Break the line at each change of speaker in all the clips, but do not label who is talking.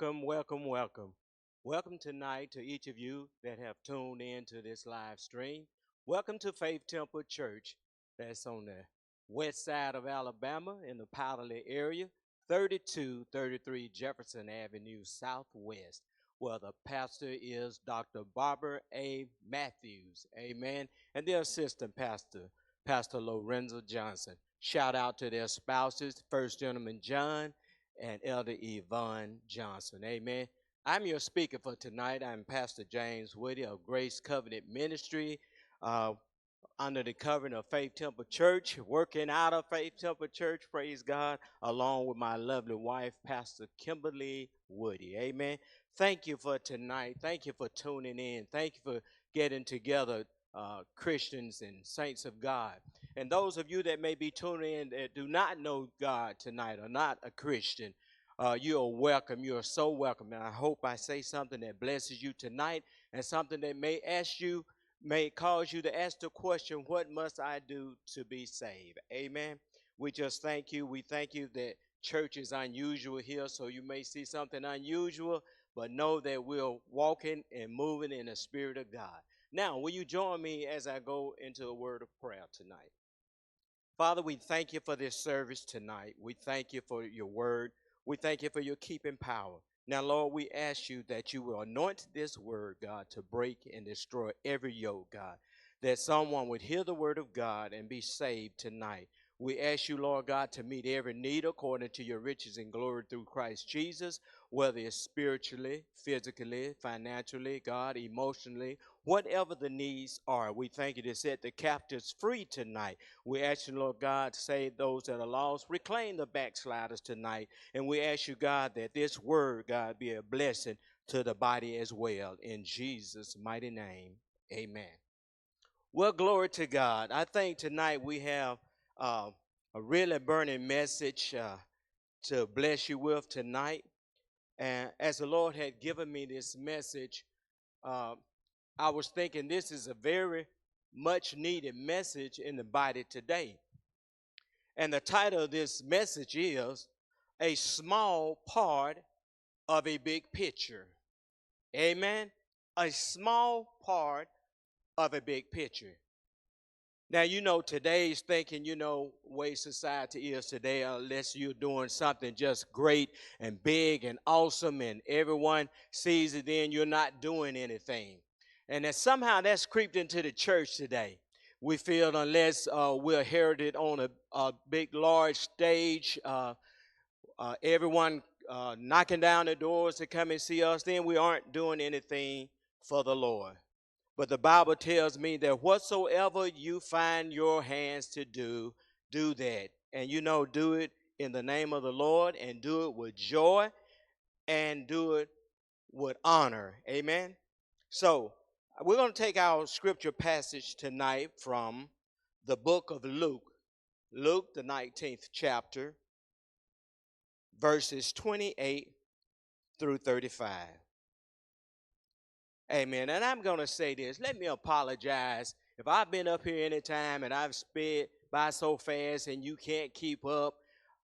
Welcome, welcome, welcome. Welcome tonight to each of you that have tuned in to this live stream. Welcome to Faith Temple Church that's on the west side of Alabama in the Powderly area, 3233 Jefferson Avenue Southwest, where the pastor is Dr. Barbara A. Mathews. Amen. And the assistant pastor, Pastor Lorenza Johnson. Shout out to their spouses, First Gentleman John and Elder Yvonne Johnson. Amen. I'm your speaker for tonight. I'm Pastor James Woody of Grace Covenant Ministry, uh, under the covering of Faith Temple Church, working out of Faith Temple Church, praise God, along with my lovely wife, Pastor Kimberly Woody. Amen. Thank you for tonight. Thank you for tuning in. Thank you for getting together, Christians and saints of God. And those of you that may be tuning in that do not know God tonight, are not a Christian, you are welcome. You are so welcome. And I hope I say something that blesses you tonight and something that may cause you to ask the question, what must I do to be saved? Amen. We just thank you. We thank you that church is unusual here, so you may see something unusual, but know that we're walking and moving in the Spirit of God. Now, will you join me as I go into a word of prayer tonight? Father, we thank you for this service tonight. We thank you for your word. We thank you for your keeping power. Now, Lord, we ask you that you will anoint this word, God, to break and destroy every yoke, God, that someone would hear the word of God and be saved tonight. We ask you, Lord God, to meet every need according to your riches and glory through Christ Jesus, whether it's spiritually, physically, financially, God, emotionally, whatever the needs are. We thank you to set the captives free tonight. We ask you, Lord God, to save those that are lost, reclaim the backsliders tonight. And we ask you, God, that this word, God, be a blessing to the body as well. In Jesus' mighty name, amen. Well, glory to God. I think tonight we have uh, a really burning message to bless you with tonight. And as the Lord had given me this message, uh, I was thinking this is a very much needed message in the body today. And the title of this message is A Small Part of a Big Picture. Amen. A small part of a big picture. Now, today's thinking, way society is today, unless you're doing something just great and big and awesome and everyone sees it, then you're not doing anything. And that somehow that's creeped into the church today. We feel unless we're heralded on a big, large stage, everyone knocking down the doors to come and see us, then we aren't doing anything for the Lord. But the Bible tells me that whatsoever you find your hands to do, do that. And do it in the name of the Lord and do it with joy and do it with honor. Amen. So we're going to take our scripture passage tonight from the book of Luke, Luke, the 19th chapter, verses 28 through 35. Amen. And I'm going to say this. Let me apologize if I've been up here any time and I've sped by so fast and you can't keep up.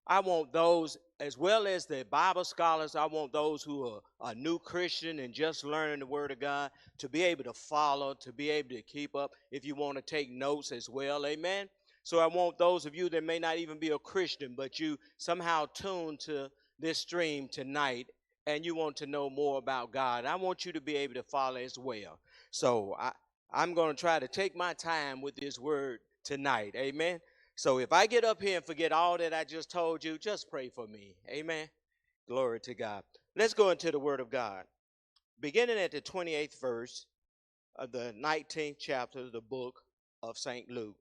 I want those, as well as the Bible scholars, I want those who are a new Christian and just learning the Word of God to be able to follow, to be able to keep up if you want to take notes as well. Amen. So I want those of you that may not even be a Christian, but you somehow tune to this stream tonight and you want to know more about God, I want you to be able to follow as well. So I'm going to try to take my time with this word tonight. Amen. So if I get up here and forget all that I just told you, just pray for me. Amen. Glory to God. Let's go into the word of God. Beginning at the 28th verse of the 19th chapter of the book of St. Luke.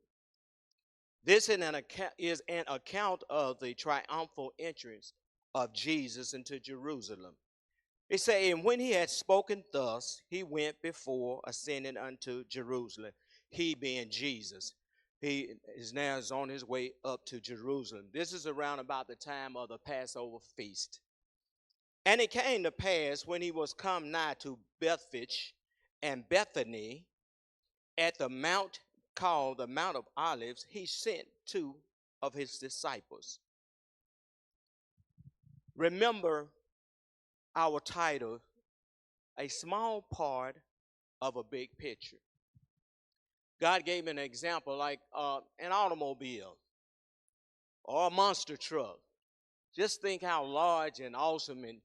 This is an account of the triumphal entrance of Jesus into Jerusalem. It say, and when he had spoken thus, he went before ascending unto Jerusalem. He being Jesus. He is now on his way up to Jerusalem. This is around about the time of the Passover feast. And it came to pass when he was come nigh to Bethphage and Bethany at the mount called the Mount of Olives, he sent two of his disciples. Remember, our title, A Small Part of a Big Picture. God gave me an example like an automobile or a monster truck. Just think how large and awesome and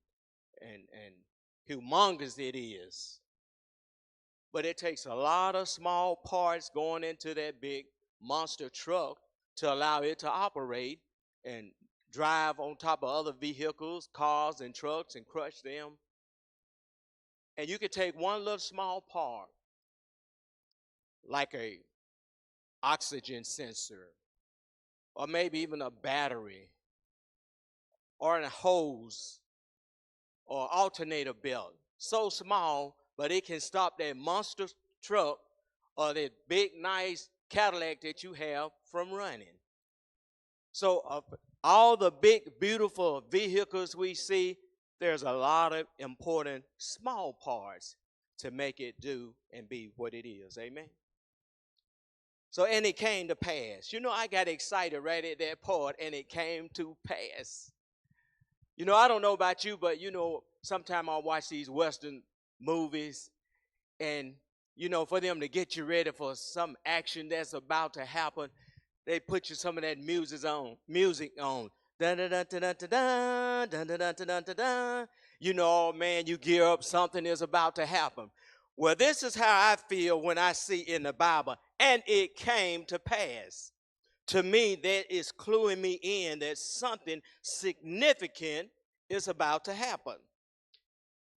humongous it is. But it takes a lot of small parts going into that big monster truck to allow it to operate and drive on top of other vehicles, cars and trucks, and crush them. And you could take one little small part, like a oxygen sensor, or maybe even a battery, or a hose, or alternator belt. So small, but it can stop that monster truck or that big, nice Cadillac that you have from running. So all the big, beautiful vehicles we see, there's a lot of important small parts to make it do and be what it is. Amen. So, and it came to pass. You know, I got excited right at that part, and it came to pass. You know, I don't know about you, but, you know, sometimes I'll watch these Western movies, and, you know, for them to get you ready for some action that's about to happen, they put you some of that music on. Dun, dun, dun, dun, dun, dun, dun, dun, dun, dun, dun, dun. You know, man, you gear up, something is about to happen. Well, this is how I feel when I see in the Bible, and it came to pass. To me, that is cluing me in that something significant is about to happen.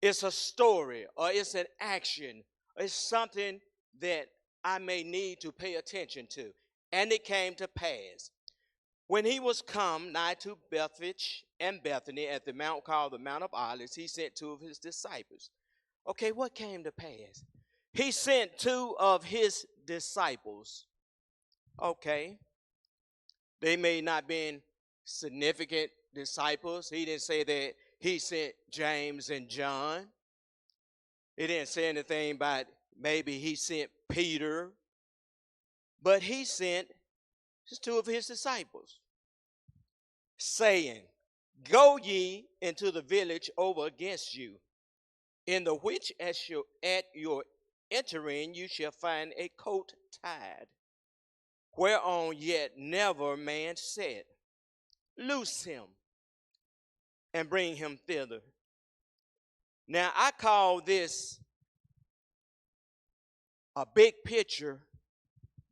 It's a story, or it's an action, or it's something that I may need to pay attention to. And it came to pass. When he was come nigh to Bethphage and Bethany at the mount called the Mount of Olives, he sent two of his disciples. Okay, what came to pass? He sent two of his disciples. Okay. They may not been significant disciples. He didn't say that he sent James and John. He didn't say anything about maybe he sent Peter. But he sent just two of his disciples, saying, Go ye into the village over against you, in the which at your entering you shall find a coat tied, whereon yet never man sat. Loose him and bring him thither. Now I call this a big picture,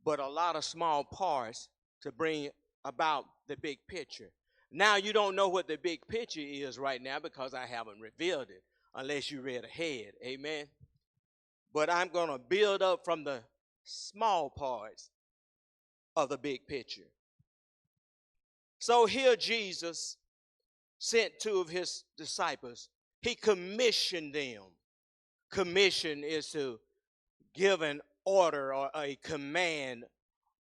but a lot of small parts to bring about the big picture. Now you don't know what the big picture is right now because I haven't revealed it unless you read ahead. Amen. But I'm going to build up from the small parts of the big picture. So here Jesus sent two of his disciples. He commissioned them. Commission is to give an order or a command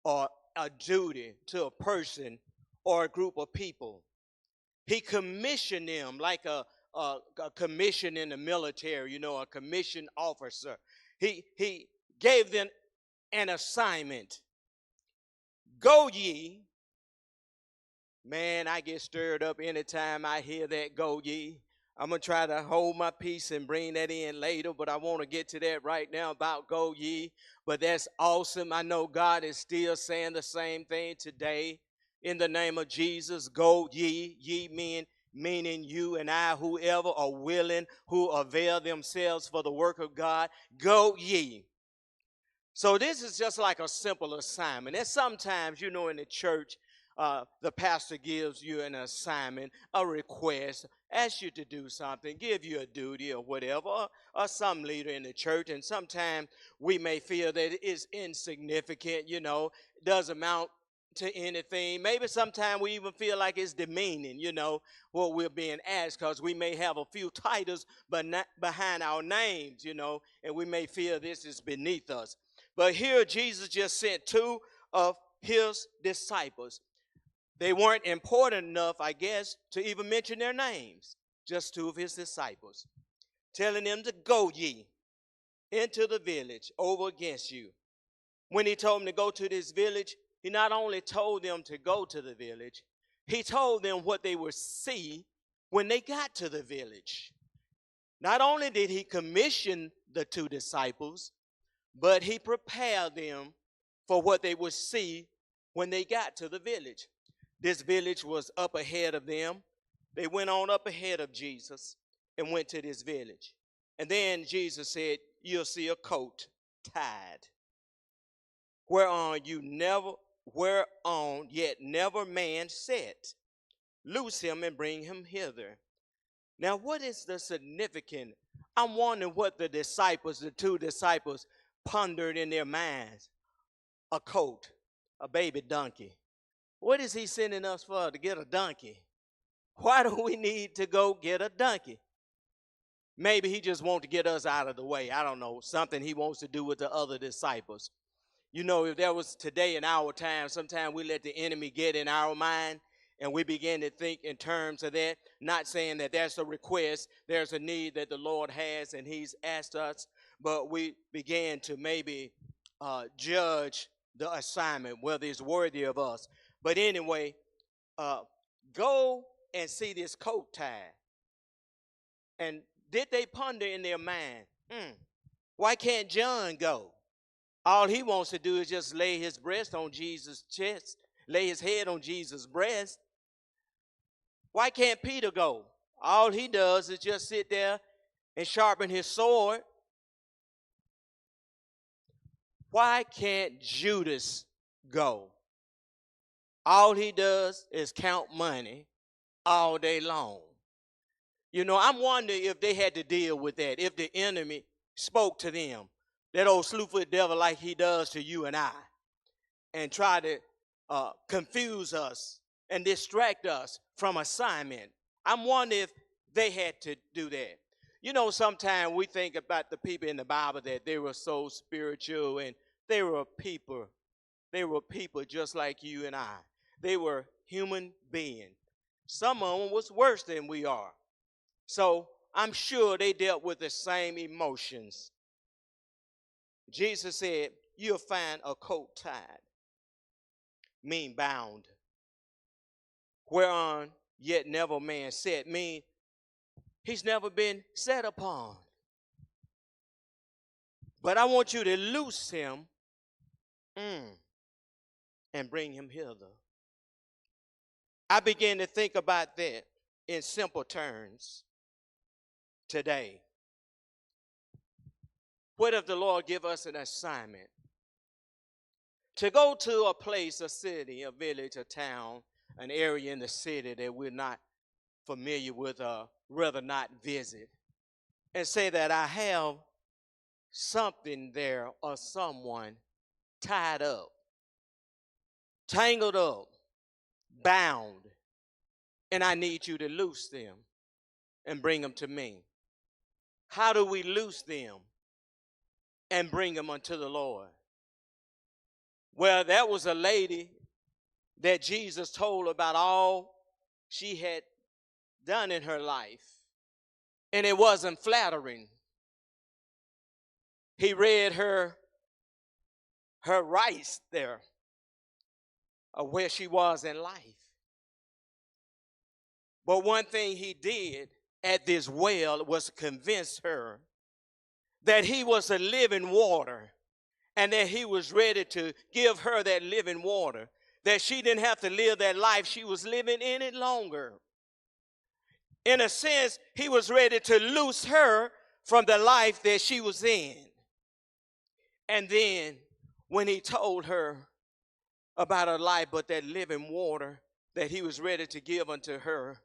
or a duty to a person or a group of people. He commissioned them like a commission in the military, you know, a commissioned officer. He gave them an assignment. Go ye. Man, I get stirred up anytime I hear that, go ye. I'm going to try to hold my peace and bring that in later, but I want to get to that right now about go ye. But that's awesome. I know God is still saying the same thing today. In the name of Jesus, go ye. Ye meaning you and I, whoever are willing, who avail themselves for the work of God, go ye. So this is just like a simple assignment. And sometimes, you know, in the church, the pastor gives you an assignment, a request, asks you to do something, give you a duty or whatever, or some leader in the church. And sometimes we may feel that it is insignificant, you know, doesn't amount to anything. Maybe sometimes we even feel like it's demeaning, you know, what we're being asked, because we may have a few titles but not behind our names, you know, and we may feel this is beneath us. But here Jesus just sent two of his disciples. They weren't important enough, I guess, to even mention their names. Just two of his disciples, telling them to go ye into the village over against you. When he told them to go to this village, he not only told them to go to the village, he told them what they would see when they got to the village. Not only did he commission the two disciples, but he prepared them for what they would see when they got to the village. This village was up ahead of them. They went on up ahead of Jesus and went to this village. And then Jesus said, you'll see a coat tied, whereon yet never man sat. Loose him and bring him hither. Now, what is the significance? I'm wondering what the two disciples, pondered in their minds. A coat, a baby donkey. What is he sending us for, to get a donkey? Why do we need to go get a donkey? Maybe he just wants to get us out of the way. I don't know, something he wants to do with the other disciples. You know, if there was today in our time, sometimes we let the enemy get in our mind and we begin to think in terms of that. Not saying that that's a request, there's a need that the Lord has and he's asked us, but we began to maybe judge the assignment, whether it's worthy of us. But anyway, go and see this coat tied. And did they ponder in their mind, why can't John go? All he wants to do is just lay his breast on Jesus' chest, lay his head on Jesus' breast. Why can't Peter go? All he does is just sit there and sharpen his sword. Why can't Judas go? All he does is count money all day long. You know, I'm wondering if they had to deal with that, if the enemy spoke to them, that old slewfoot devil like he does to you and I, and try to confuse us and distract us from assignment. I'm wondering if they had to do that. You know, sometimes we think about the people in the Bible that they were so spiritual and they were people. They were people just like you and I. They were human beings. Some of them was worse than we are. So I'm sure they dealt with the same emotions. Jesus said, you'll find a coat tied, mean bound, whereon yet never man sat, mean he's never been set upon. But I want you to loose him and bring him hither. I began to think about that in simple terms today. What if the Lord give us an assignment to go to a place, a city, a village, a town, an area in the city that we're not familiar with or rather not visit, and say that I have something there or someone tied up, tangled up, bound, and I need you to loose them and bring them to me. How do we loose them and bring them unto the Lord? Well, there was a lady that Jesus told about all she had done in her life, and it wasn't flattering. He read her rights there of where she was in life. But one thing he did at this well was convince her that he was a living water and that he was ready to give her that living water, that she didn't have to live that life. She was living in it longer. In a sense, he was ready to loose her from the life that she was in. And then when he told her about her life, but that living water that he was ready to give unto her,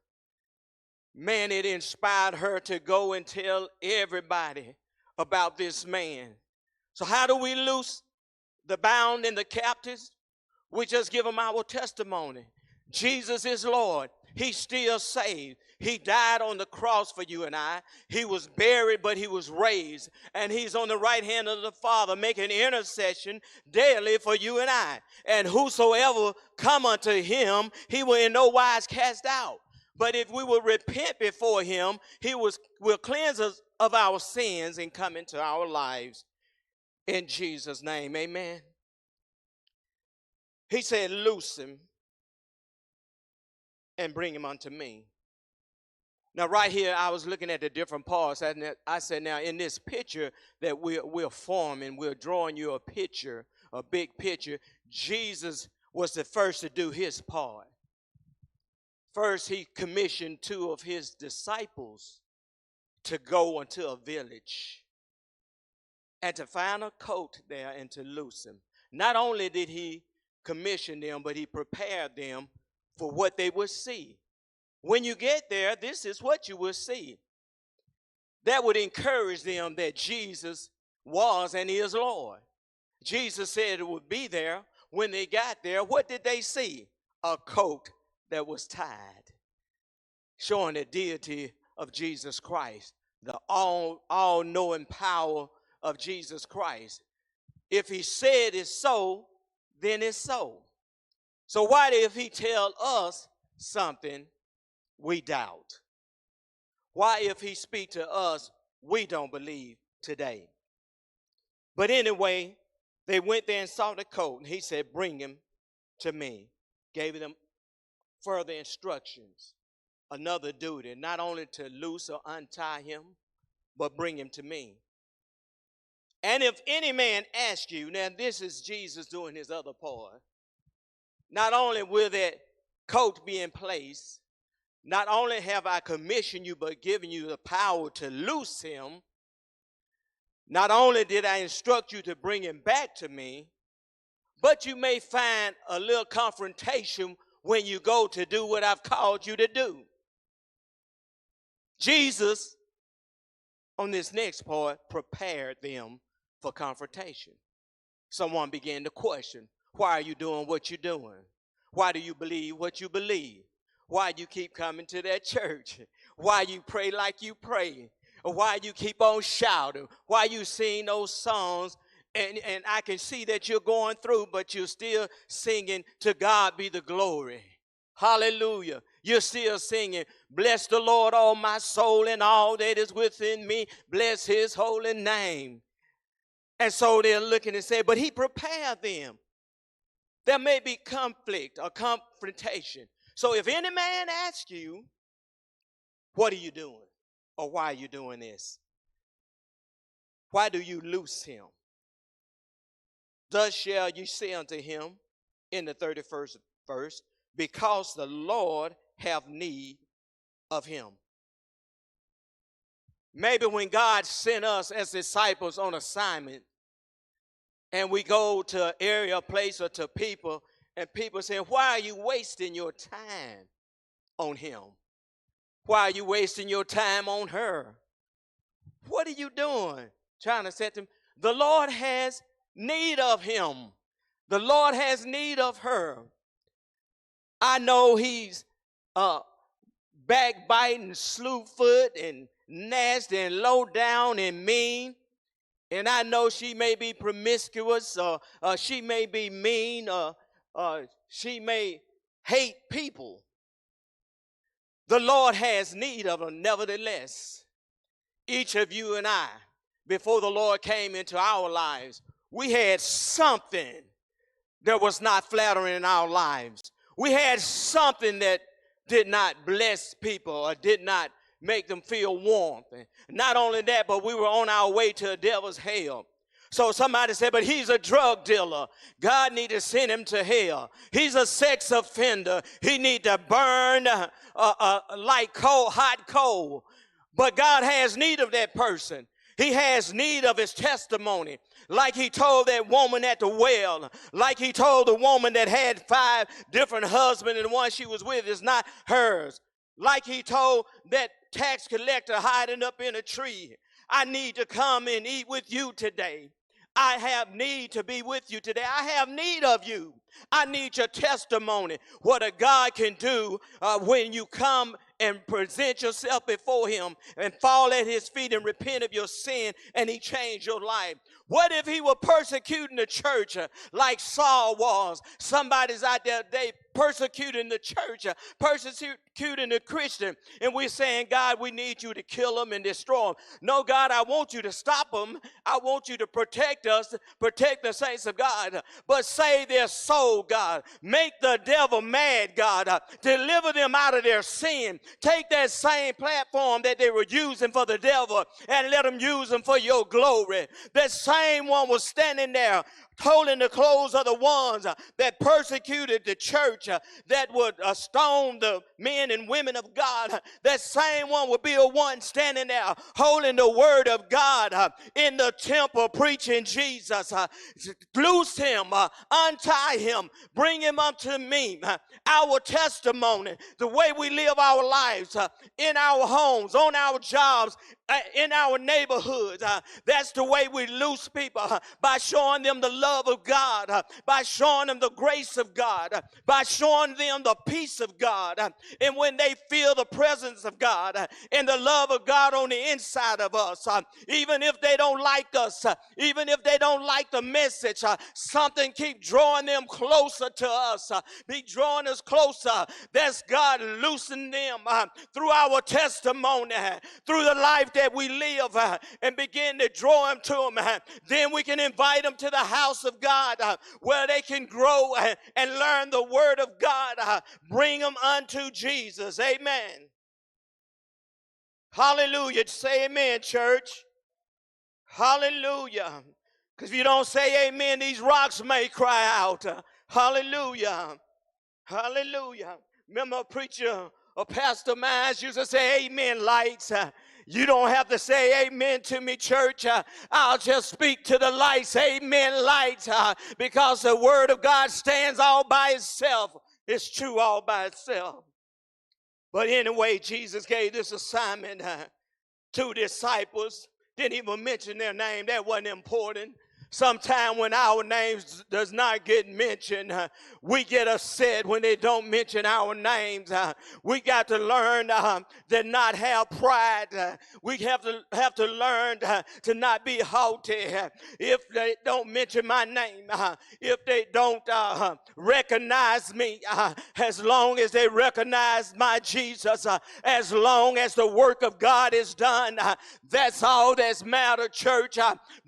man, it inspired her to go and tell everybody about this man. So how do we loose the bound and the captives? We just give them our testimony. Jesus is Lord. He still saved. He died on the cross for you and I. He was buried, but he was raised. And he's on the right hand of the Father, making intercession daily for you and I. And whosoever come unto him, he will in no wise cast out. But if we will repent before him, he will cleanse us of our sins and come into our lives. In Jesus' name, amen. He said, loose him and bring him unto me. Now, right here, I was looking at the different parts. And I said, now, in this picture that we're forming, we're drawing you a picture, a big picture. Jesus was the first to do his part. First, he commissioned 2 of his disciples to go into a village and to find a coat there and to loose him. Not only did he commission them, but he prepared them for what they would see. When you get there, this is what you will see. That would encourage them that Jesus was and is Lord. Jesus said it would be there. When they got there, what did they see? A coat that was tied, showing the deity of Jesus Christ, the all-knowing power of Jesus Christ. If he said it's so, then it's so. So why if he tell us something, we doubt? Why if he speak to us, we don't believe today? But anyway, they went there and saw the coat, and he said, bring him to me. Gave them further instructions, another duty, not only to loose or untie him, but bring him to me. And if any man ask you, now this is Jesus doing his other part, not only will that coat be in place, not only have I commissioned you, but given you the power to loose him, not only did I instruct you to bring him back to me, but you may find a little confrontation when you go to do what I've called you to do. Jesus, on this next part, prepared them for confrontation. Someone began to question, why are you doing what you're doing? Why do you believe what you believe? Why you keep coming to that church? Why you pray like you pray? Or why you keep on shouting? Why you sing those songs? And I can see that you're going through, but you're still singing, to God be the glory. Hallelujah. You're still singing, bless the Lord, all my soul, and all that is within me. Bless his holy name. And so they're looking and say, but he prepared them. There may be conflict or confrontation. So if any man asks you, what are you doing? Or why are you doing this? Why do you loose him? Thus shall you say unto him in the 31st verse, because the Lord have need of him. Maybe when God sent us as disciples on assignment, and we go to an area, place, or to people, and people say, why are you wasting your time on him? Why are you wasting your time on her? What are you doing? Trying to set them. The Lord has need of him. The Lord has need of her. I know he's backbiting, slewfoot, and nasty, and low down, and mean. And I know she may be promiscuous, or she may be mean, or she may hate people. The Lord has need of them. Nevertheless, each of you and I, before the Lord came into our lives, we had something that was not flattering in our lives. We had something that did not bless people or did not make them feel warmth. And not only that, but we were on our way to a devil's hell. So somebody said, but he's a drug dealer. God need to send him to hell. He's a sex offender. He need to burn like coal, hot coal. But God has need of that person. He has need of his testimony. Like he told that woman at the well. Like he told the woman that had 5 different husbands and the one she was with is not hers. Like he told that tax collector hiding up in a tree. I need to come and eat with you today. I have need to be with you today. I have need of you. I need your testimony. What a God can do when you come and present yourself before him and fall at his feet and repent of your sin, and he changed your life. What if he were persecuting the church like Saul was? Somebody's out there, they persecuting the church, persecuting the Christian. And we're saying, God, we need you to kill them and destroy them. No, God, I want you to stop them. I want you to protect us, protect the saints of God, but save their soul, God. Make the devil mad, God. Deliver them out of their sin. Take that same platform that they were using for the devil and let them use them for your glory. That same one was standing there holding the clothes of the ones that persecuted the church, that would stone the men and women of God. That same one would be the one standing there holding the word of God in the temple, preaching Jesus. Loose him, untie him, bring him unto me. Our testimony, the way we live our lives, in our homes, on our jobs, in our neighborhoods. That's the way we lose people, by showing them the love of God, by showing them the grace of God, by showing them the peace of God. And when they feel the presence of God and the love of God on the inside of us, even if they don't like us, even if they don't like the message, something keep drawing them closer to us, be drawing us closer. That's God loosening them through our testimony, through the life that we live, and begin to draw them to him. Then we can invite them to the house of God, where they can grow and learn the word of God. Bring them unto Jesus. Amen. Hallelujah. Say amen, church. Hallelujah. Because if you don't say amen, these rocks may cry out. Hallelujah. Hallelujah. Remember a preacher, a pastor Mathews used to say, amen, lights. You don't have to say amen to me, church. I'll just speak to the lights. Amen, lights. Because the word of God stands all by itself. It's true all by itself. But anyway, Jesus gave this assignment to disciples. Didn't even mention their name. That wasn't important. Sometime when our names does not get mentioned, we get upset when they don't mention our names. We got to learn to not have pride. We have to learn to not be haughty. If they don't mention my name, if they don't recognize me, as long as they recognize my Jesus, as long as the work of God is done, that's all that's matter, church.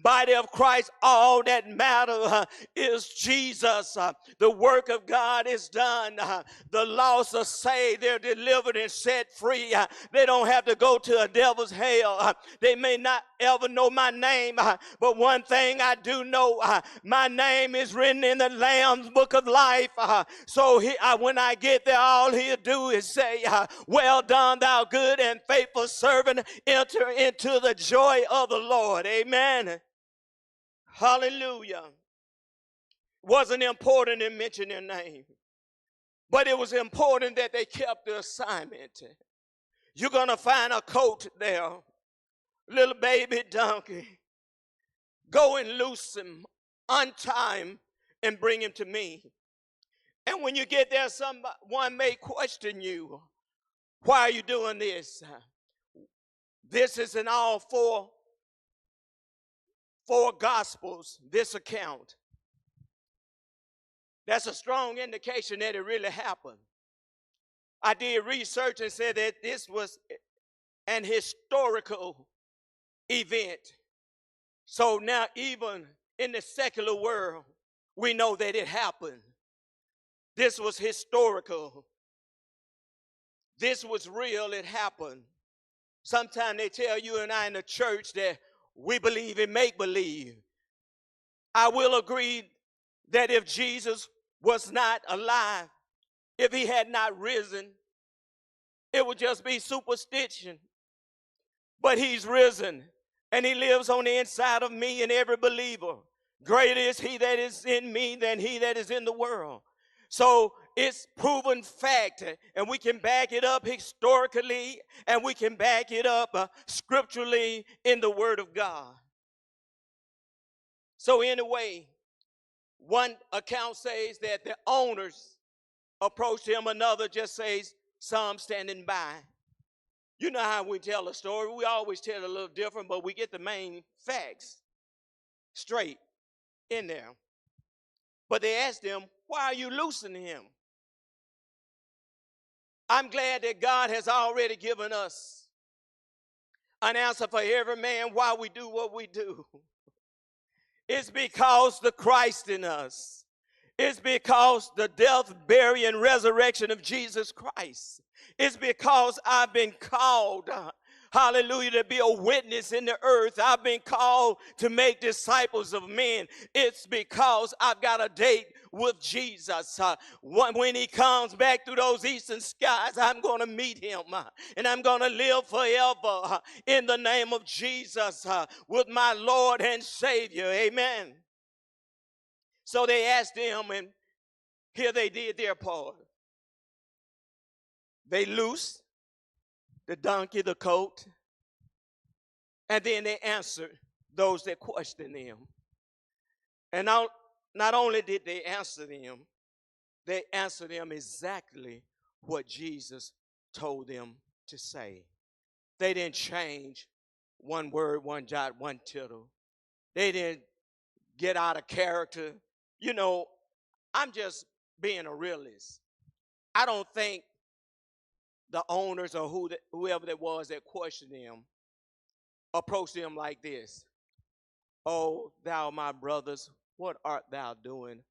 Body of Christ, all that matter is Jesus. The work of God is done. The lost are saved. They're delivered and set free. They don't have to go to a devil's hell. They may not ever know my name, but one thing I do know, my name is written in the Lamb's book of life. So when I get there, all he'll do is say, well done, thou good and faithful servant. Enter into the joy of the Lord. Amen. Hallelujah. Wasn't important to mention their name, but it was important that they kept the assignment. You're going to find a coat there, little baby donkey. Go and loose him, untie him, and bring him to me. And when you get there, someone may question you, why are you doing this? This is in all four Gospels, this account. That's a strong indication that it really happened. I did research and said that this was an historical event. So now even in the secular world, we know that it happened. This was historical. This was real, it happened. Sometimes they tell you and I in the church that we believe in make-believe. I will agree that if Jesus was not alive, if he had not risen, it would just be superstition. But he's risen, and he lives on the inside of me and every believer. Greater is he that is in me than he that is in the world. So it's proven fact, and we can back it up historically, and we can back it up scripturally in the Word of God. So anyway, one account says that the owners approached him, another just says some standing by. You know how we tell a story. We always tell it a little different, but we get the main facts straight in there. But they asked him, why are you loosening him? I'm glad that God has already given us an answer for every man why we do what we do. It's because the Christ in us. It's because the death, burial, and resurrection of Jesus Christ. It's because I've been called, hallelujah, to be a witness in the earth. I've been called to make disciples of men. It's because I've got a date with Jesus. When he comes back through those eastern skies, I'm going to meet him, and I'm going to live forever in the name of Jesus with my Lord and Savior. Amen. So they asked him, and here they did their part. They loosed the donkey, the colt, and then they answered those that questioned them. And not only did they answer them, they answered them exactly what Jesus told them to say. They didn't change one word, one jot, one tittle. They didn't get out of character. You know, I'm just being a realist. I don't think the owners or whoever that was that questioned them approached them like this. "Oh, thou my brothers, what art thou doing?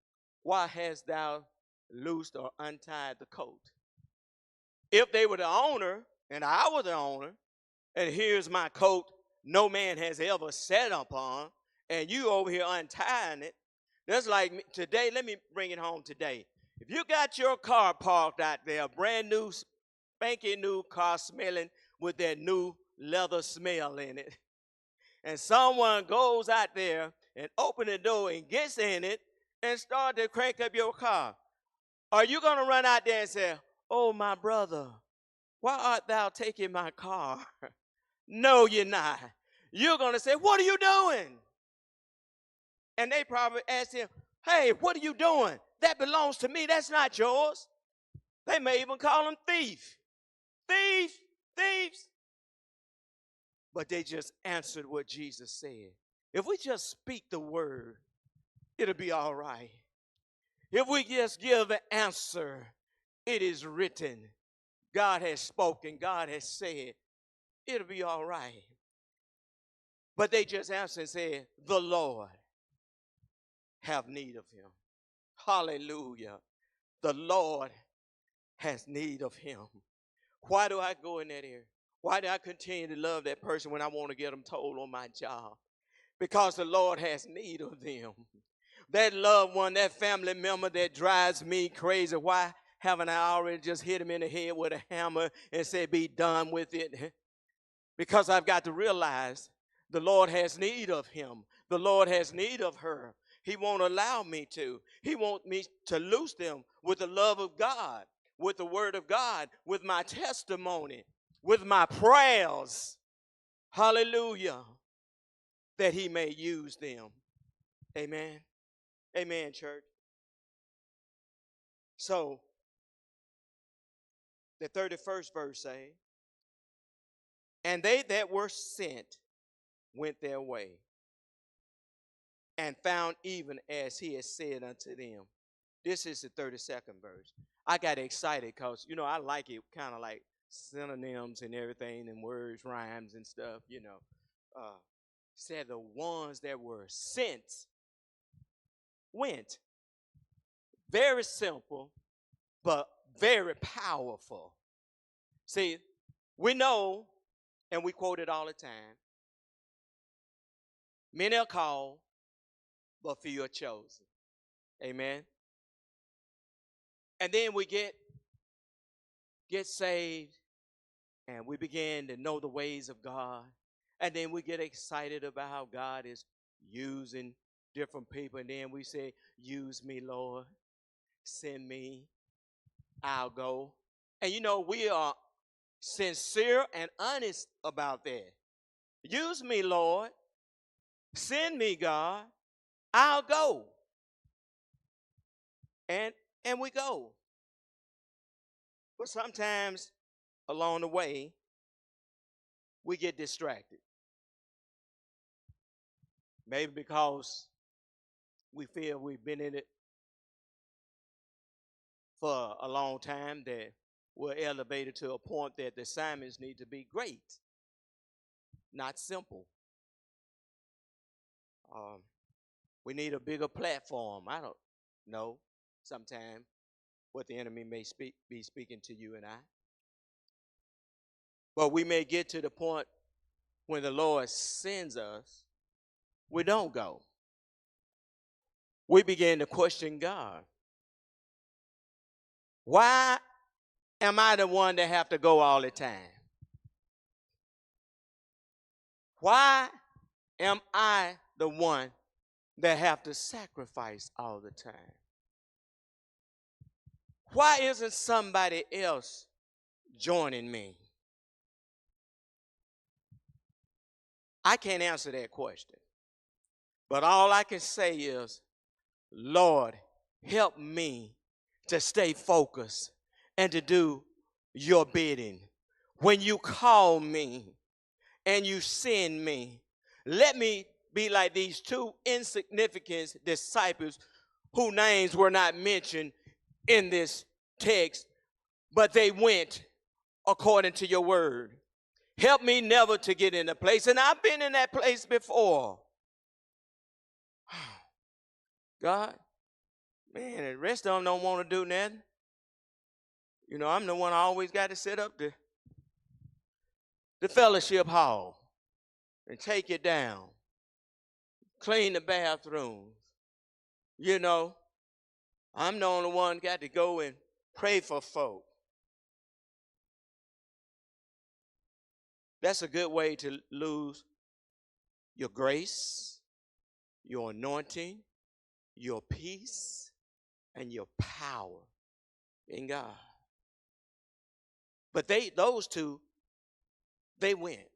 Why hast thou loosed or untied the coat?" If they were the owner and I were the owner, and here's my coat no man has ever sat upon, and you over here untying it, that's like today. Let me bring it home today. If you got your car parked out there, brand new, spanky new car smelling with that new leather smell in it, and someone goes out there and open the door and gets in it and start to crank up your car, are you going to run out there and say, "Oh, my brother, why art thou taking my car?" No, you're not. You're going to say, "What are you doing?" And they probably ask him, "Hey, what are you doing? That belongs to me. That's not yours." They may even call him thief. Thief, thieves. But they just answered what Jesus said. If we just speak the word, it'll be all right. If we just give an answer, it is written. God has spoken. God has said. It'll be all right. But they just answered and said, "The Lord have need of him." Hallelujah. The Lord has need of him. Why do I go in that area? Why do I continue to love that person when I want to get them told on my job? Because the Lord has need of them. That loved one, that family member that drives me crazy, why haven't I already just hit him in the head with a hammer and said, "Be done with it"? Because I've got to realize the Lord has need of him. The Lord has need of her. He won't allow me to. He wants me to loose them with the love of God, with the word of God, with my testimony, with my prayers. Hallelujah. That he may use them. Amen. Amen, church. So, the 31st verse say, "And they that were sent went their way, and found even as he had said unto them." This is the 32nd verse. I got excited because, I like it kind of like synonyms and everything and words, rhymes and stuff, Said the ones that were sent went. Very simple, but very powerful. See, we know, and we quote it all the time, many are called, but few are chosen. Amen. And then we get saved, and we begin to know the ways of God. And then we get excited about how God is using different people. And then we say, "Use me, Lord. Send me. I'll go." And we are sincere and honest about that. "Use me, Lord. Send me, God. I'll go." And we go. But sometimes along the way, we get distracted. Maybe because we feel we've been in it for a long time, that we're elevated to a point that the assignments need to be great, not simple. Um, we need a bigger platform. I don't know sometimes what the enemy may be speaking to you and I. But we may get to the point when the Lord sends us, we don't go. We begin to question God. Why am I the one that have to go all the time? Why am I the one that have to sacrifice all the time? Why isn't somebody else joining me? I can't answer that question. But all I can say is, Lord, help me to stay focused and to do your bidding. When you call me and you send me, let me be like these two insignificant disciples whose names were not mentioned in this text, but they went according to your word. Help me never to get in a place, and I've been in that place before. God, man, the rest of them don't want to do nothing. You know, I'm the one I always got to set up the fellowship hall and take it down, clean the bathrooms. You know, I'm the only one got to go and pray for folk. That's a good way to lose your grace, your anointing, your peace, and your power in God. But those two, they went.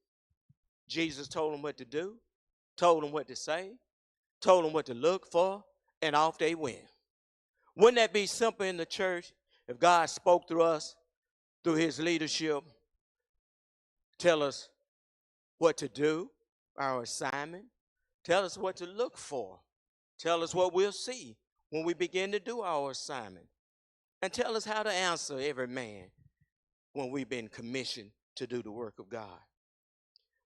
Jesus told them what to do, told them what to say, told them what to look for, and off they went. Wouldn't that be simple in the church if God spoke through us, through his leadership, tell us what to do, our assignment, tell us what to look for, tell us what we'll see when we begin to do our assignment, and tell us how to answer every man when we've been commissioned to do the work of God.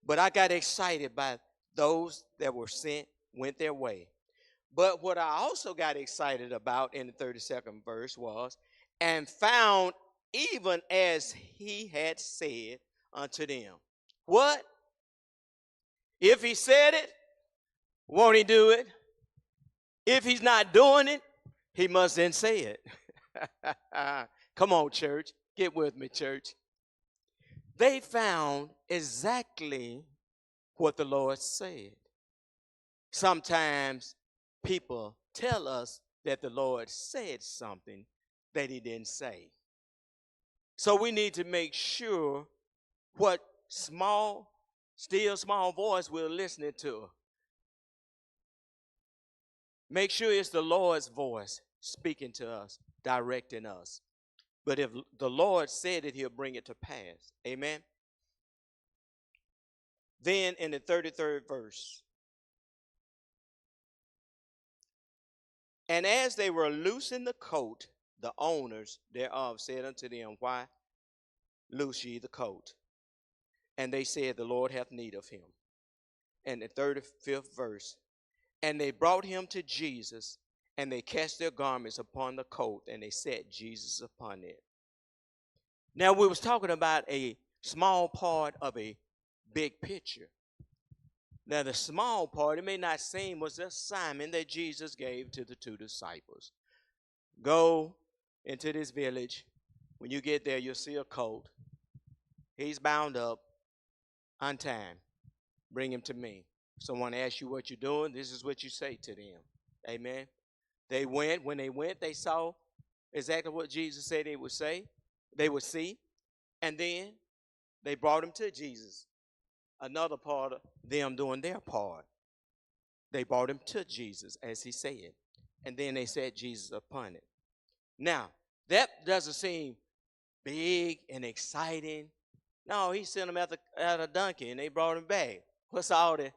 But I got excited by those that were sent, went their way. But what I also got excited about in the 32nd verse was, and found even as he had said unto them. What? If he said it, won't he do it? If he's not doing it, he must then say it. Come on, church. Get with me, church. They found exactly what the Lord said. Sometimes people tell us that the Lord said something that he didn't say. So we need to make sure what still small voice we're listening to. Make sure it's the Lord's voice speaking to us, directing us. But if the Lord said it, he'll bring it to pass. Amen. Then in the 33rd verse, and as they were loosing the coat, the owners thereof said unto them, why loose ye the coat? And they said, the Lord hath need of him. And the 35th verse, and they brought him to Jesus, and they cast their garments upon the coat, and they set Jesus upon it. Now we was talking about a small part of a big picture. Now the small part, it may not seem, was the assignment that Jesus gave to the two disciples. Go into this village. When you get there, you'll see a colt. He's bound up, untied. Bring him to me. Someone asks you what you're doing, this is what you say to them. Amen. They went. When they went, they saw exactly what Jesus said they would say. They would see. And then they brought him to Jesus. Another part of them doing their part. They brought him to Jesus, as he said. And then they set Jesus upon it. Now, that doesn't seem big and exciting. No, he sent them at a donkey, and they brought him back. What's all the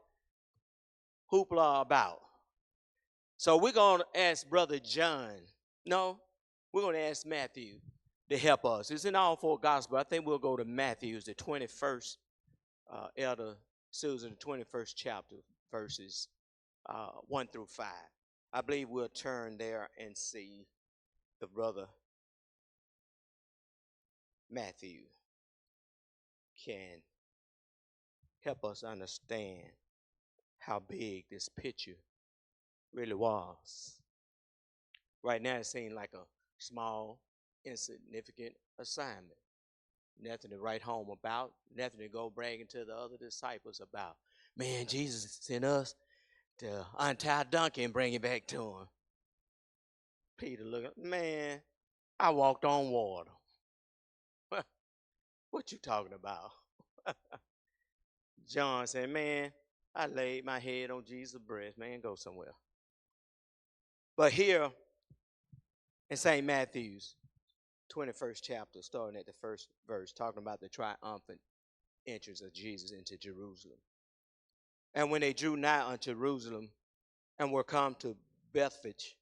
hoopla about? So we're going to ask Brother John. No, we're going to ask Matthew. to help us. It's in all four gospels. I think we'll go to Mathews, the 21st, Elder Susan, the 21st chapter, verses 1 through 5. I believe we'll turn there and see the brother Matthew can help us understand how big this picture really was. Right now it seems like a small, insignificant assignment. Nothing to write home about, nothing to go bragging to the other disciples about. Man, Jesus sent us to untie a donkey and bring it back to him. Peter looked, man, I walked on water. What you talking about? John said, man, I laid my head on Jesus' breast. Man, go somewhere. But here in St. Matthew's 21st chapter, starting at the first verse, talking about the triumphant entrance of Jesus into Jerusalem. And when they drew nigh unto Jerusalem and were come to Bethphage,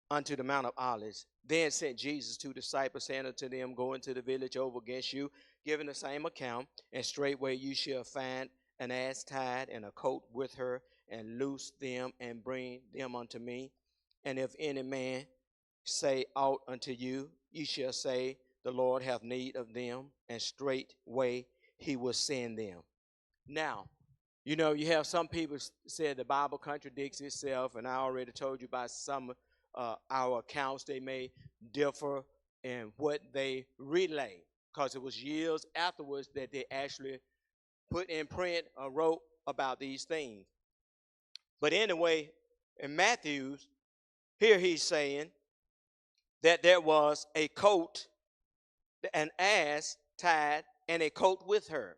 unto the Mount of Olives, then sent Jesus two disciples, saying unto them, go into the village over against you, giving the same account, and straightway you shall find an ass tied and a coat with her, and loose them and bring them unto me. And if any man say aught unto you, ye shall say, the Lord hath need of them, and straightway he will send them. Now, you know, you have some people say the Bible contradicts itself, and I already told you about some our accounts. They may differ in what they relay, because it was years afterwards that they actually put in print or wrote about these things. But anyway, in Mathews, here he's saying that there was a coat, an ass tied, and a coat with her.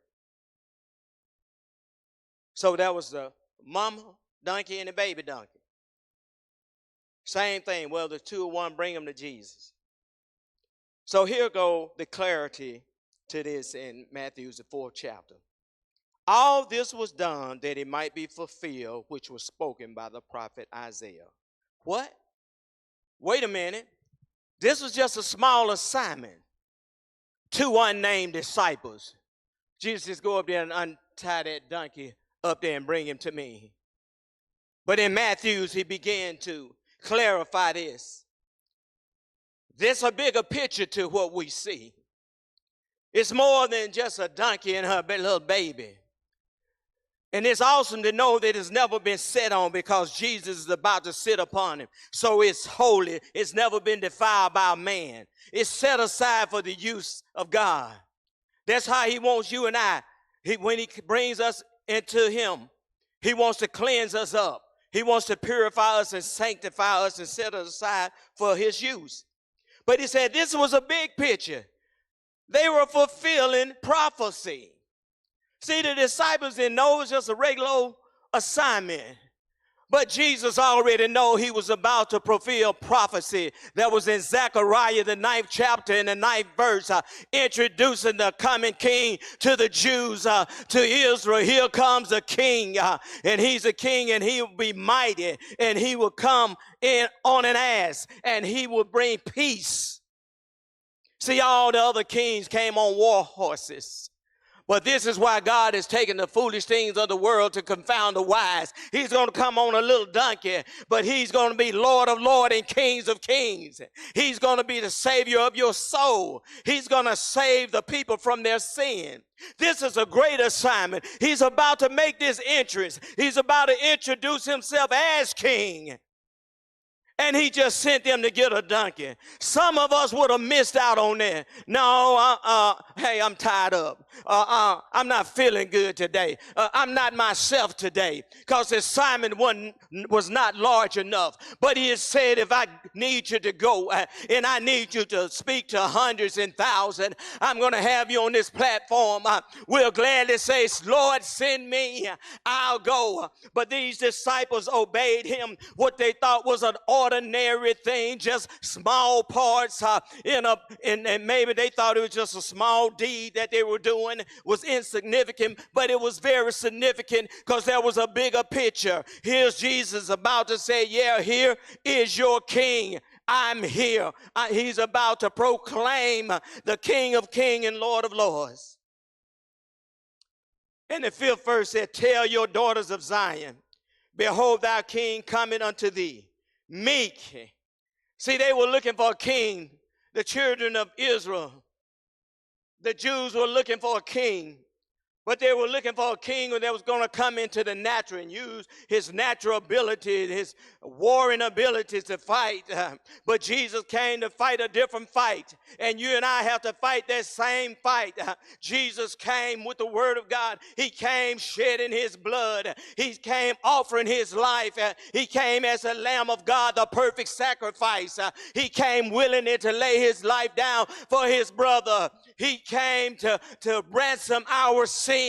So that was the mama donkey and the baby donkey. Same thing. Well, the two of one, bring them to Jesus. So here go the clarity to this in Matthew, the 4th chapter. All this was done that it might be fulfilled, which was spoken by the prophet Isaiah. What? Wait a minute. This was just a small assignment. 2 unnamed disciples. Jesus says, go up there and untie that donkey up there and bring him to me. But in Mathews, he began to clarify this. There's a bigger picture to what we see. It's more than just a donkey and her little baby. And it's awesome to know that it's never been set on, because Jesus is about to sit upon him. So it's holy. It's never been defiled by man. It's set aside for the use of God. That's how he wants you and I. When he brings us into him, he wants to cleanse us up. He wants to purify us and sanctify us and set us aside for his use. But he said this was a big picture. They were fulfilling prophecy. See, the disciples didn't know it was just a regular assignment. But Jesus already knew he was about to fulfill prophecy that was in Zechariah, the 9th chapter and the 9th verse, introducing the coming king to the Jews, to Israel. Here comes a king, and he's a king, and he will be mighty, and he will come in on an ass, and he will bring peace. See, all the other kings came on war horses. But this is why God has taken the foolish things of the world to confound the wise. He's going to come on a little donkey, but he's going to be Lord of lords and Kings of kings. He's going to be the Savior of your soul. He's going to save the people from their sin. This is a great assignment. He's about to make this entrance. He's about to introduce himself as king. And he just sent them to get a donkey. Some of us would have missed out on that. No, hey, I'm tied up. I'm not feeling good today. I'm not myself today, because his assignment was not large enough. But he has said, if I need you to go and I need you to speak to hundreds and thousands, I'm going to have you on this platform. We'll gladly say, Lord, send me. I'll go. But these disciples obeyed him, what they thought was an ordinary thing, just small parts, and maybe they thought it was just a small deed that they were doing, was insignificant, but it was very significant, because there was a bigger picture. Here's Jesus about to say, yeah, here is your king. I'm here. He's about to proclaim the King of Kings and Lord of Lords. And the 5th verse said, tell your daughters of Zion, behold, thy king coming unto thee, meek. See, they were looking for a king. The children of Israel, the Jews were looking for a king. But they were looking for a king that was going to come into the natural and use his natural ability, his warring abilities to fight. But Jesus came to fight a different fight. And you and I have to fight that same fight. Jesus came with the word of God. He came shedding his blood. He came offering his life. He came as a Lamb of God, the perfect sacrifice. He came willingly to lay his life down for his brother. He came to ransom our sin.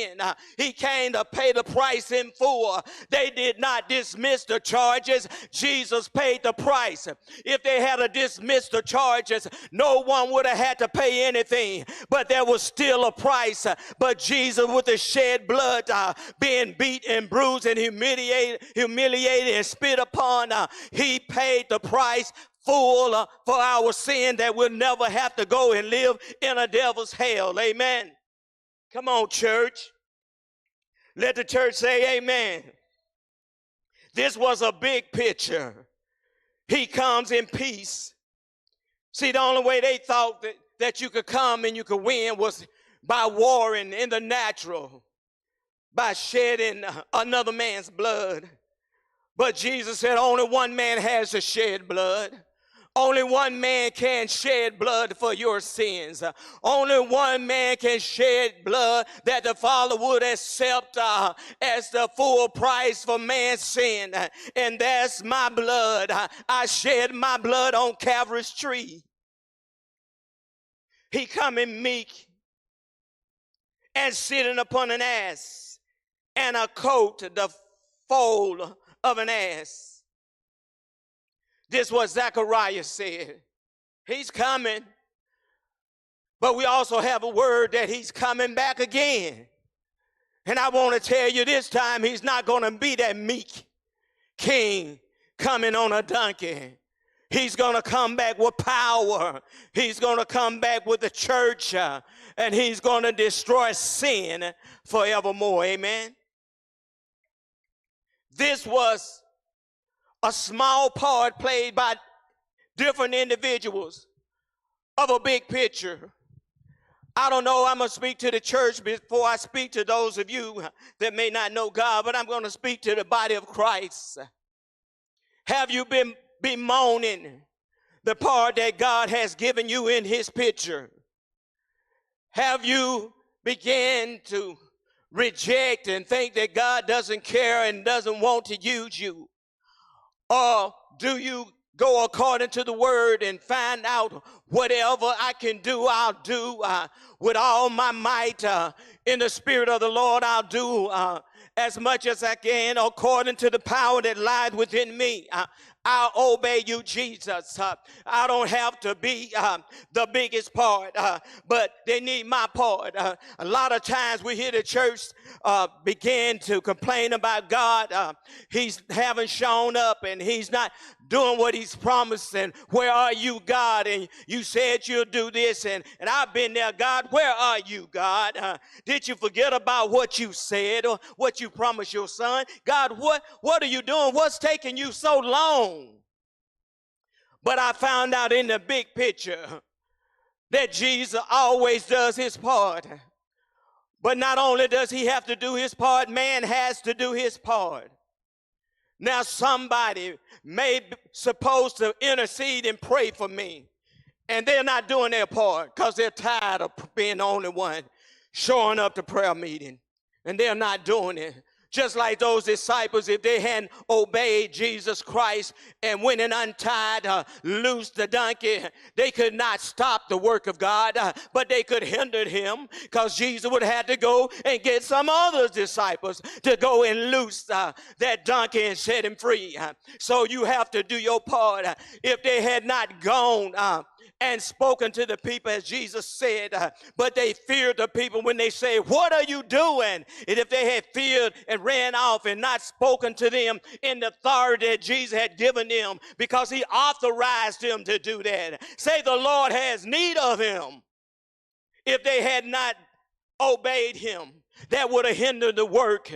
He came to pay the price in full. They did not dismiss the charges. Jesus paid the price. If they had dismissed the charges, no one would have had to pay anything. But there was still a price. But Jesus, with the shed blood, being beat and bruised and humiliated and spit upon, he paid the price full for our sin, that we'll never have to go and live in a devil's hell. Amen. Come on, church. Let the church say amen. This was a big picture. He comes in peace. See, the only way they thought that you could come and you could win was by warring in the natural, by shedding another man's blood. But Jesus said only one man has to shed blood. Only one man can shed blood for your sins. Only one man can shed blood that the Father would accept as the full price for man's sin. And that's my blood. I shed my blood on Calvary's tree. He coming meek and sitting upon an ass, and a coat the foal of an ass. This is what Zechariah said. He's coming. But we also have a word that he's coming back again. And I want to tell you this time, he's not going to be that meek king coming on a donkey. He's going to come back with power. He's going to come back with the church. And he's going to destroy sin forevermore. Amen. This was a small part played by different individuals of a big picture. I don't know, I'm going to speak to the church before I speak to those of you that may not know God, but I'm going to speak to the body of Christ. Have you been bemoaning the part that God has given you in his picture? Have you began to reject and think that God doesn't care and doesn't want to use you? Or do you go according to the word and find out whatever I can do, I'll do with all my might in the spirit of the Lord. I'll do as much as I can according to the power that lies within me. I'll obey you, Jesus. I don't have to be the biggest part, but they need my part. A lot of times we hear the church begin to complain about God. He's haven't shown up and he's not doing what he's promised. And where are you, God? And you said you'll do this. And I've been there, God. Where are you, God? Did you forget about what you said or what you promised your son? God, what are you doing? What's taking you so long? But I found out in the big picture that Jesus always does his part. But not only does he have to do his part, man has to do his part. Now somebody may be supposed to intercede and pray for me, and they're not doing their part because they're tired of being the only one showing up to prayer meeting, and they're not doing it. Just like those disciples, if they hadn't obeyed Jesus Christ and went and untied, loosed the donkey, they could not stop the work of God, but they could hinder him because Jesus would have to go and get some other disciples to go and loose that donkey and set him free. So you have to do your part. If they had not gone and spoken to the people as Jesus said, but they feared the people when they say, what are you doing? And if they had feared and ran off and not spoken to them in the authority that Jesus had given them, because he authorized them to do that. Say the Lord has need of him. If they had not obeyed him, that would have hindered the work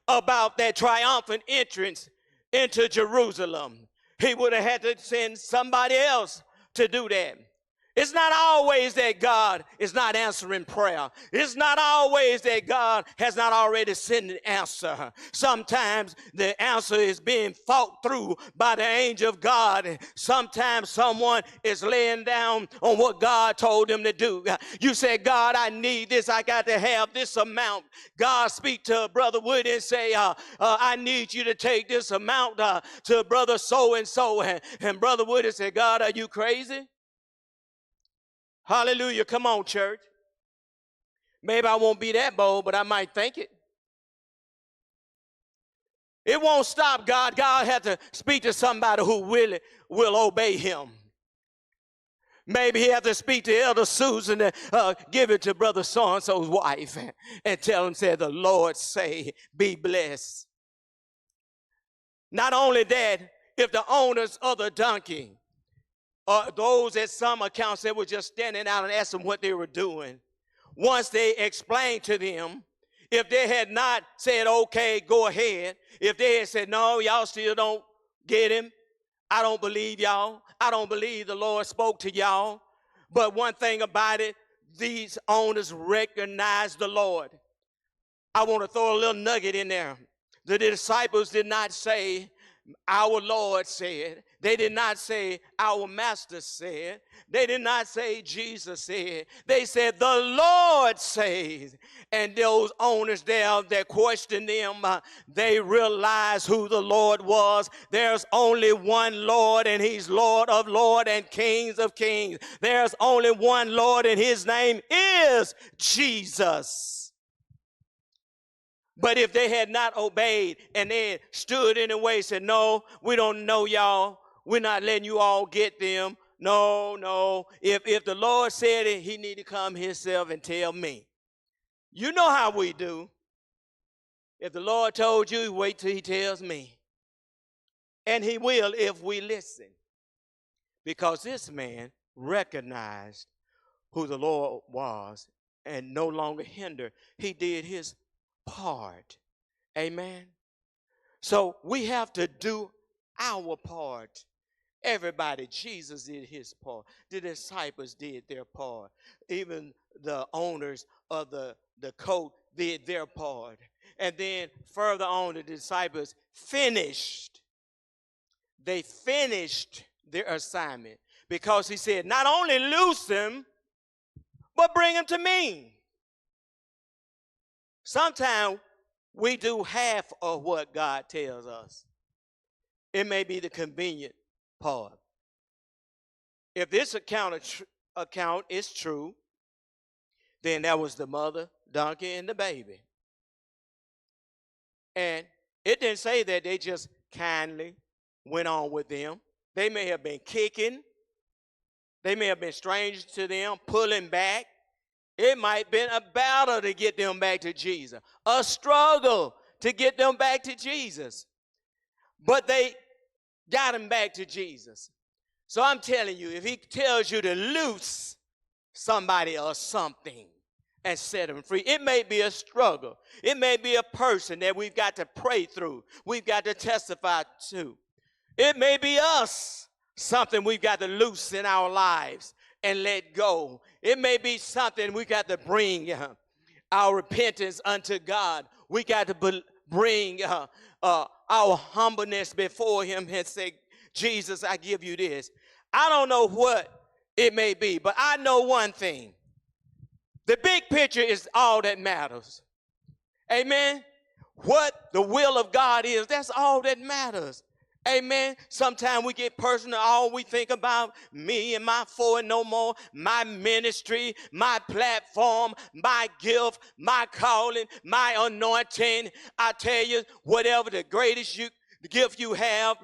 about that triumphant entrance into Jerusalem. He would have had to send somebody else to do that. It's not always that God is not answering prayer. It's not always that God has not already sent an answer. Sometimes the answer is being fought through by the angel of God. Sometimes someone is laying down on what God told them to do. You say, God, I need this. I got to have this amount. God speak to Brother Wood and say, I need you to take this amount to Brother so-and-so. And Brother Wood and say, God, are you crazy? Hallelujah. Come on, church. Maybe I won't be that bold, but I might think it. It won't stop God. God had to speak to somebody who really will obey him. Maybe he had to speak to Elder Susan and give it to Brother so-and-so's wife and tell him, say, the Lord say, be blessed. Not only that, if the owners of the donkey, those at some accounts that were just standing out and asking what they were doing, once they explained to them, if they had not said, okay, go ahead, if they had said, no, y'all still don't get him, I don't believe y'all, I don't believe the Lord spoke to y'all. But one thing about it, these owners recognized the Lord. I want to throw a little nugget in there. The disciples did not say, our Lord said. They did not say, our Master said. They did not say, Jesus said. They said, the Lord says. And those owners there that questioned them, they realized who the Lord was. There's only one Lord, and he's Lord of lords and Kings of kings. There's only one Lord, and his name is Jesus. But if they had not obeyed and they stood in the way and said, no, we don't know y'all. We're not letting you all get them. No. If the Lord said it, he need to come himself and tell me. You know how we do. If the Lord told you, wait till he tells me. And he will if we listen. Because this man recognized who the Lord was and no longer hindered. He did his part. Amen. So we have to do our part. Everybody, Jesus did his part. The disciples did their part. Even the owners of the coat did their part. And then further on, the disciples finished. They finished their assignment because he said, not only loose them, but bring them to me. Sometimes we do half of what God tells us. It may be the convenient part. If this account is true, then that was the mother, donkey, and the baby. And it didn't say that they just kindly went on with them. They may have been kicking. They may have been strangers to them, pulling back. It might have been a battle to get them back to Jesus, a struggle to get them back to Jesus. But they got them back to Jesus. So I'm telling you, if he tells you to loose somebody or something and set them free, it may be a struggle. It may be a person that we've got to pray through. We've got to testify to. It may be us, something we've got to loose in our lives and let go. It may be something we got to bring our repentance unto God. We got to bring our humbleness before him and say, Jesus, I give you this. I don't know what it may be, but I know one thing. The big picture is all that matters. Amen. What the will of God is, that's all that matters. Amen. Sometimes we get personal. All we think about, me and my four and no more, my ministry, my platform, my gift, my calling, my anointing. I tell you, whatever the greatest gift you have,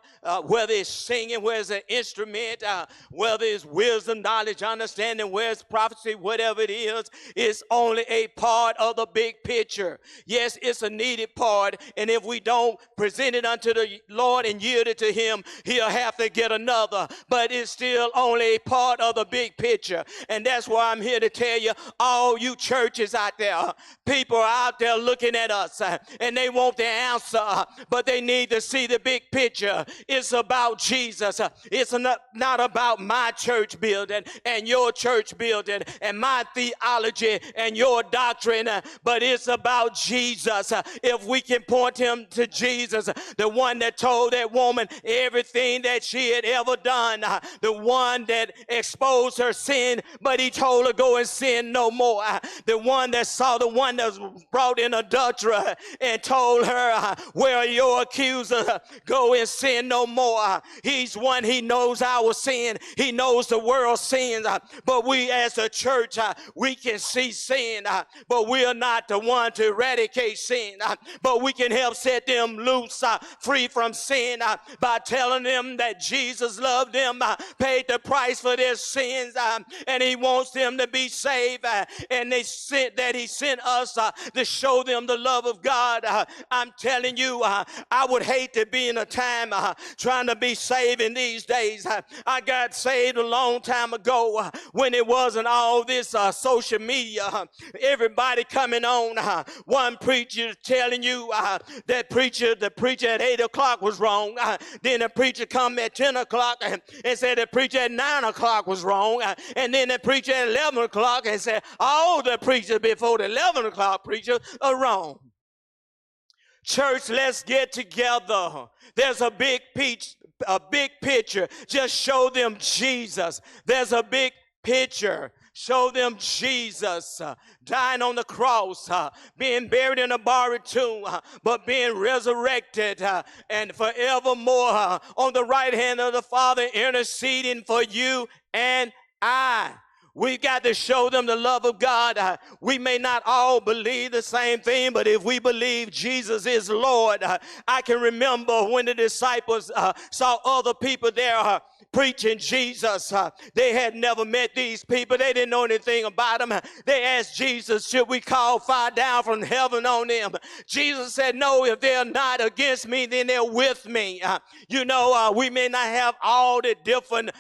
whether it's singing, whether it's an instrument, whether it's wisdom, knowledge, understanding, whether it's prophecy, whatever it is, it's only a part of the big picture. Yes, it's a needed part, and if we don't present it unto the Lord and yield it to him, he'll have to get another, but it's still only a part of the big picture. And that's why I'm here to tell you, all you churches out there, people are out there looking at us, and they want the answer, but they need to see the big picture. It's about Jesus. It's not about my church building and your church building and my theology and your doctrine, but it's about Jesus. If we can point him to Jesus, the one that told that woman everything that she had ever done, the one that exposed her sin, but he told her go and sin no more, the one that saw the one that was brought in adultery and told her, where are your accusers? Go and sin no more. He's one, he knows our sin. He knows the world's sins. But we as a church, we can see sin, but we are not the one to eradicate sin. But we can help set them loose, free from sin, by telling them that Jesus loved them, paid the price for their sins, and he wants them to be saved. And he sent us to show them the love of God. I'm telling you, I would hate to be in a time trying to be saved in these days. I got saved a long time ago when it wasn't all this social media. Everybody coming on. One preacher telling you that the preacher at 8 o'clock was wrong. Then the preacher come at 10 o'clock and said the preacher at 9 o'clock was wrong. And then the preacher at 11 o'clock and said all the preachers before the 11 o'clock preacher are wrong. Church, let's get together. There's a big picture. Just show them Jesus. There's a big picture. Show them Jesus dying on the cross, being buried in a borrowed tomb, but being resurrected and forevermore on the right hand of the Father, interceding for you and I. We've got to show them the love of God. We may not all believe the same thing, but if we believe Jesus is Lord, I can remember when the disciples saw other people there preaching Jesus. They had never met these people. They didn't know anything about them. They asked Jesus, should we call fire down from heaven on them? Jesus said, no, if they're not against me, then they're with me. We may not have all the different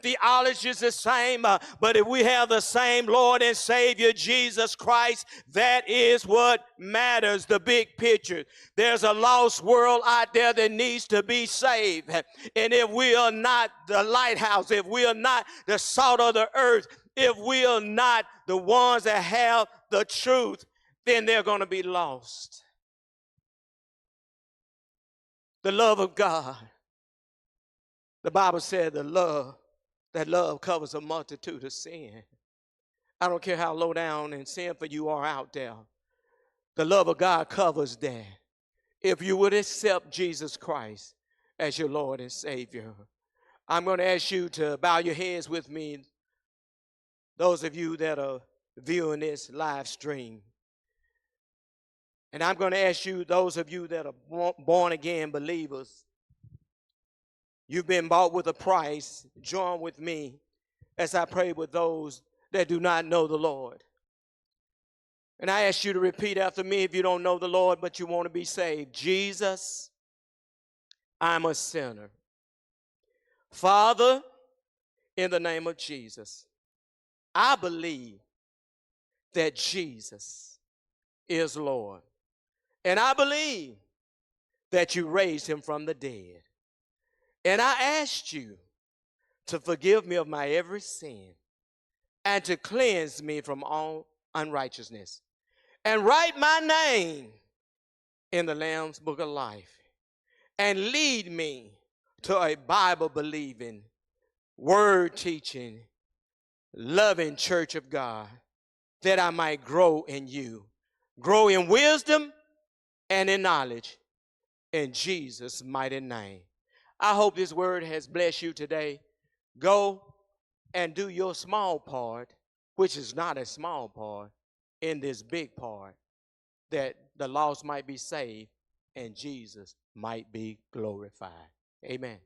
theologies the same, but if we have the same Lord and Savior, Jesus Christ, that is what matters, the big picture. There's a lost world out there that needs to be saved. And if we are not the lighthouse, if we are not the salt of the earth, if we are not the ones that have the truth, then they're going to be lost. The love of God. The Bible said that love covers a multitude of sin. I don't care how low down and sinful you are out there. The love of God covers that. If you would accept Jesus Christ as your Lord and Savior, I'm going to ask you to bow your heads with me, those of you that are viewing this live stream. And I'm going to ask you, those of you that are born again believers, you've been bought with a price. Join with me as I pray with those that do not know the Lord. And I ask you to repeat after me if you don't know the Lord, but you want to be saved. Jesus, I'm a sinner. Father, in the name of Jesus, I believe that Jesus is Lord. And I believe that you raised him from the dead. And I asked you to forgive me of my every sin and to cleanse me from all unrighteousness and write my name in the Lamb's Book of Life and lead me to a Bible-believing, word-teaching, loving church of God, that I might grow in you, grow in wisdom and in knowledge, in Jesus' mighty name. I hope this word has blessed you today. Go and do your small part, which is not a small part, in this big part, that the lost might be saved and Jesus might be glorified. Amen.